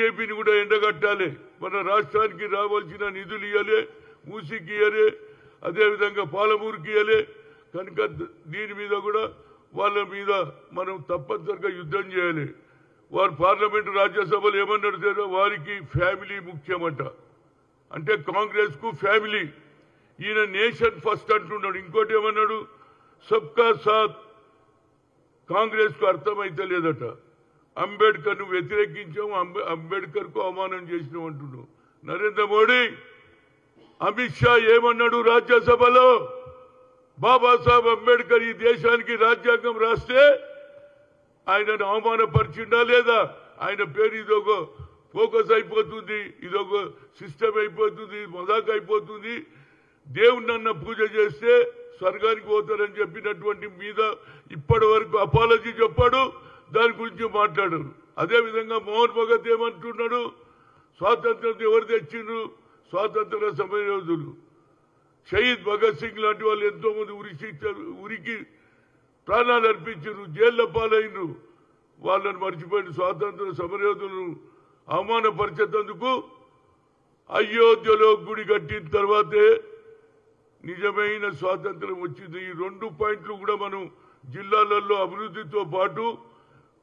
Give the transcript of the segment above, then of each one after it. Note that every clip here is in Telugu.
బీజేపీని కూడా ఎండగట్టాలి. మన రాష్ట్రానికి రావాల్సిన నిధులు ఇవ్వాలి, మూసీకి ఇవ్వాలి, అదేవిధంగా పాలమూరుకి ఇవ్వాలి. కనుక దీని మీద కూడా వాళ్ళ మీద మనం తప్పనిసరిగా యుద్ధం చేయాలి. వారు పార్లమెంటు రాజ్యసభలు ఏమన్నాడు, వారికి ఫ్యామిలీ ముఖ్యమంట. అంటే కాంగ్రెస్ కు ఫ్యామిలీ. ఈయన నేషన్ ఫస్ట్ అంటున్నాడు. ఇంకోటి ఏమన్నాడు, సబ్కా సాత్. కాంగ్రెస్ కు అర్థమైతే లేదట. అంబేద్కర్ ను వ్యతిరేకించాము, అంబేద్కర్ కు అవమానం చేసినాం అంటున్నావు. నరేంద్ర మోడీ, అమిత్ షా ఏమన్నాడు రాజ్యసభలో, బాబాసాహెబ్ అంబేద్కర్ ఈ దేశానికి రాజ్యాంగం రాస్తే ఆయనను అవమానపరిచిండా లేదా? ఆయన పేరు ఇదొక ఫోకస్ అయిపోతుంది, ఇదొక సిస్టమ్ అయిపోతుంది, మజాక్ అయిపోతుంది. దేవుణ్ణన్న పూజ చేస్తే స్వర్గానికి పోతారని చెప్పినటువంటి మీద ఇప్పటి వరకు అపాలజీ చెప్పాడు, దాని గురించి మాట్లాడారు. అదేవిధంగా మోహన్ భగత్ ఏమంటున్నాడు, స్వాతంత్రం ఎవరు తెచ్చిండ్రు? స్వాతంత్ర సమరయోధులు. షహీద్ భగత్ సింగ్ లాంటి వాళ్ళు ఎంతో మంది ఉరికి ప్రాణాలు అర్పించారు, జైళ్ల పాలైనరు. వాళ్ళని మర్చిపోయిన స్వాతంత్ర సమరయోధులను అవమానపరిచేందుకు అయోధ్యలో గుడి కట్టిన తర్వాతే నిజమైన స్వాతంత్రం వచ్చింది. ఈ 2 పాయింట్లు కూడా మనం జిల్లాలలో అభివృద్ధితో పాటు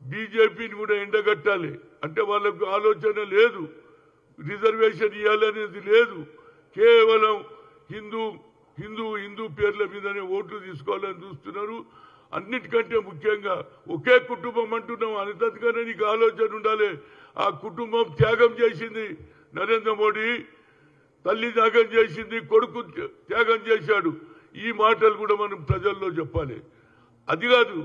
బీజేపీని కూడా ఎండగట్టాలి. అంటే వాళ్ళకు ఆలోచన లేదు, రిజర్వేషన్ ఇవ్వాలనేది లేదు. కేవలం హిందూ హిందూ హిందూ పేర్ల మీదనే ఓట్లు తీసుకోవాలని చూస్తున్నారు. అన్నిటికంటే ముఖ్యంగా ఒకే కుటుంబం అంటున్నాం, అంతగానే నీకు ఆలోచన ఉండాలి. ఆ కుటుంబం త్యాగం చేసింది నరేంద్ర మోడీ, తల్లి త్యాగం చేసింది, కొడుకు త్యాగం చేశాడు. ఈ మాటలు కూడా మనం ప్రజల్లో చెప్పాలి. అది కాదు,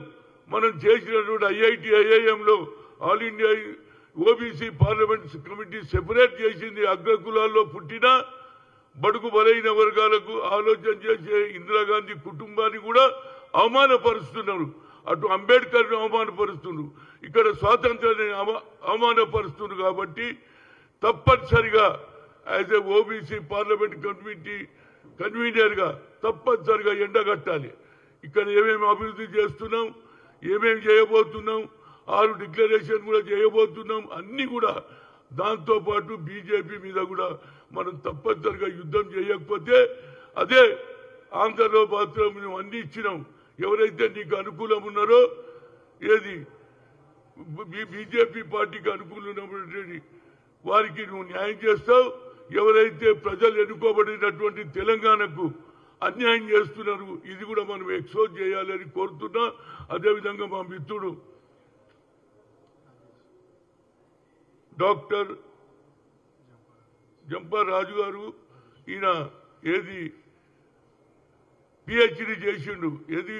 మనం చేసినటువంటి ఐఐటి ఐఐఎంలో all India OBC parliament committee separate చేసింది. అగ్రకులాల్లో పుట్టిన బడుగు బలైన వర్గాలకు ఆలోచన చేసే ఇందిరాగాంధీ కుటుంబాన్ని కూడా అవమానపరుస్తున్నారు. అటు అంబేద్కర్ను అవమానపరుస్తున్నారు, ఇక్కడ స్వాతంత్రాన్ని అవమానపరుస్తున్నారు. కాబట్టి తప్పనిసరిగా as a OBC parliament committee convener గా తప్పనిసరిగా ఎండగట్టాలి. ఇక్కడ ఏమేమి అభివృద్ధి చేస్తున్నాం, ఏమేమి చేయబోతున్నాం, 6 డిక్లరేషన్ కూడా చేయబోతున్నాం. అన్ని కూడా దాంతో పాటు బీజేపీ మీద కూడా మనం తప్పనిసరిగా యుద్ధం చేయకపోతే అదే ఆంధ్రలో మాత్రం మేము అన్ని ఇచ్చినాం. ఎవరైతే నీకు అనుకూలం ఉన్నారో, ఏది బీజేపీ పార్టీకి అనుకూలమైనటువంటి వారికి నువ్వు న్యాయం చేస్తావు. ఎవరైతే ప్రజలు ఎన్నుకోబడినటువంటి తెలంగాణకు అన్యాయం చేస్తున్నారు, ఇది కూడా మనం ఎక్స్పోజ్ చేయాలని కోరుతున్నా. అదేవిధంగా మా మిత్రుడు డాక్టర్ జంపా రాజు గారు, ఈయన ఏది పిహెచ్డి చేసిండు, ఏది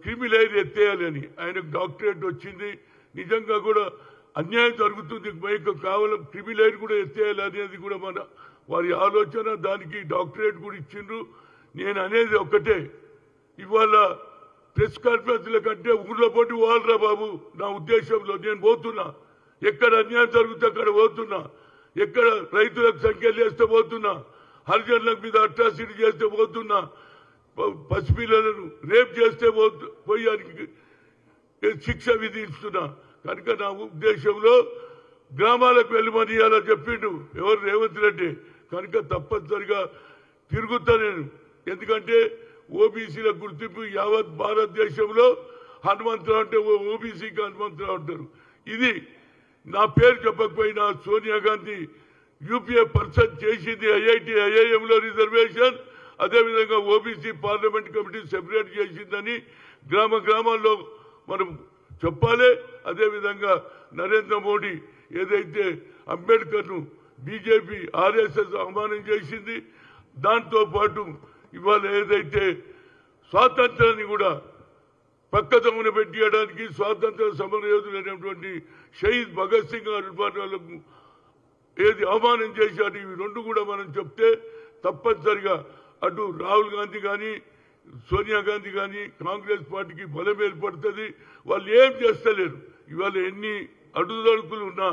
క్రిమిలైర్ ఎత్తేయాలని, ఆయనకు డాక్టరేట్ వచ్చింది. నిజంగా కూడా అన్యాయం జరుగుతుంది, మీకు కావాల క్రిమిలైర్ కూడా ఎత్తేయాలి అనేది కూడా మన వారి ఆలోచన. దానికి డాక్టరేట్ కూడా ఇచ్చిండ్రు. నేను అనేది ఒక్కటే, ఇవాళ ప్రెస్ కాన్ఫరెన్స్ల కంటే ఊర్లో పోటీ వాళ్ళరా బాబు. నా ఉద్దేశంలో నేను పోతున్నా, ఎక్కడ అన్యాయం జరుగుతే అక్కడ పోతున్నా, ఎక్కడ రైతులకు సంఖ్యలు చేస్తే పోతున్నా, హరిజనుల మీద అట్రాసిటీ చేస్తే పోతున్నా, పసిపిల్లలను రేప్ చేస్తే పోయానికి శిక్ష విధిస్తున్నా. కనుక నా ఉద్దేశంలో గ్రామాలకు వెళ్ళమని అలా చెప్పిండు ఎవరు, రేవంత్ రెడ్డి. కనుక తప్పనిసరిగా తిరుగుతా నేను. ఎందుకంటే ఓబీసీల గుర్తింపు యావత్ భారతదేశంలో హనుమంతరావు అంటే ఓబీసీకి హనుమంతరావు అంటారు. ఇది నా పేరు చెప్పకపోయినా సోనియా గాంధీ యూపీఏ పర్సన్ చేసింది. ఐఐటి ఐఐఎంలో రిజర్వేషన్, అదేవిధంగా ఓబీసీ పార్లమెంట్ కమిటీ సెపరేట్ చేసిందని గ్రామ గ్రామాల్లో మనం చెప్పాలి. అదేవిధంగా నరేంద్ర మోడీ ఏదైతే అంబేద్కర్ను బీజేపీ ఆర్ఎస్ఎస్ అవమానం చేసింది, దాంతో పాటు ఇవాళ ఏదైతే స్వాతంత్రాన్ని కూడా పక్కదమ్మున పెట్టియడానికి స్వాతంత్ర సమరయోధులైనటువంటి షహీద్ భగత్ సింగ్ వాళ్ళకు ఏది అవమానం చేశాడు, ఇవి 2 కూడా మనం చెప్తే తప్పనిసరిగా అటు రాహుల్ గాంధీ కానీ సోనియా గాంధీ కానీ కాంగ్రెస్ పార్టీకి బలం ఏర్పడుతుంది. వాళ్ళు ఏం చేస్తలేరు. ఇవాళ ఎన్ని అడుగుదడుకులు ఉన్నా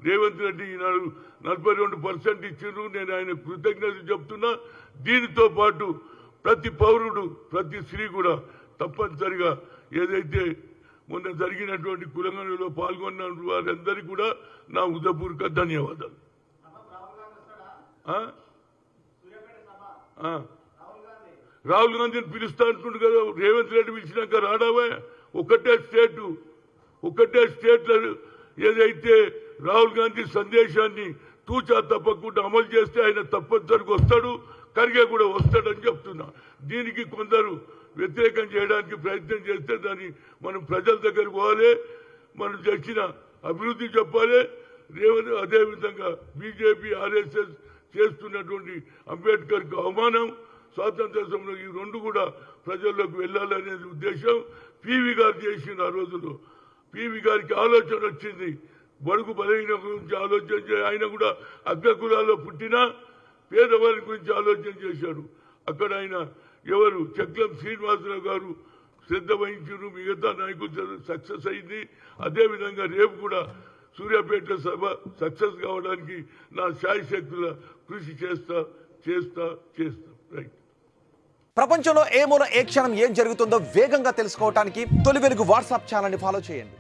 రేవంత్ రెడ్డి ఈనాడు 42% ఇచ్చిండ్రు. నేను ఆయన కృతజ్ఞతలు చెప్తున్నా. దీనితో పాటు ప్రతి పౌరుడు, ప్రతి స్త్రీ కూడా తప్పనిసరిగా ఏదైతే మొన్న జరిగినటువంటి కులంగనలో పాల్గొన్న వారందరికీ కూడా నా హృదయపూర్వక ధన్యవాదాలు. రాహుల్ గాంధీని పిలుస్తా అంటుండు కదా, రేవంత్ రెడ్డి పిలిచినాక రాడావా? ఒకటే స్టేట్లో ఏదైతే రాహుల్ గాంధీ సందేశాన్ని తూచా తప్పకుండా అమలు చేస్తే ఆయన తప్పనిసరిగా వస్తాడు, ఖర్గే కూడా వస్తాడని చెప్తున్నా. దీనికి కొందరు వ్యతిరేకం చేయడానికి ప్రయత్నం చేస్తే దాన్ని మనం ప్రజల దగ్గర పోవాలి, మనం చేసిన అభివృద్ధి చెప్పాలి. అదేవిధంగా బీజేపీ ఆర్ఎస్ఎస్ చేస్తున్నటువంటి అంబేద్కర్కు అవమానం, స్వాతంత్ర సమయంలో ఈ రెండు కూడా ప్రజల్లోకి వెళ్ళాలనేది ఉద్దేశం పివి గారు చేసిన ఆ రోజుల్లో. పివి గారికి ఆలోచన వచ్చింది, బడుగు బలహీన గురించి ఆలోచన ఆయన కూడా అగ్ర కులాల్లో పుట్టినా పేదవారి గురించి ఆలోచన చేశాడు. అక్కడ ఆయన ఎవరు చక్రం శ్రీనివాసరావు గారు శ్రద్ధ వహించారు, మిగతా నాయకులు సక్సెస్ అయింది. అదేవిధంగా రేపు కూడా సూర్యాపేట సభ సక్సెస్ కావడానికి నా శాయశక్తుల కృషి చేస్తా. రైట్. ప్రపంచంలో ఏ మూల ఏ క్షణం ఏం జరుగుతుందో వేగంగా తెలుసుకోవడానికి తొలి వెలుగు వాట్సాప్ ఛానల్ని ఫాలో చేయండి.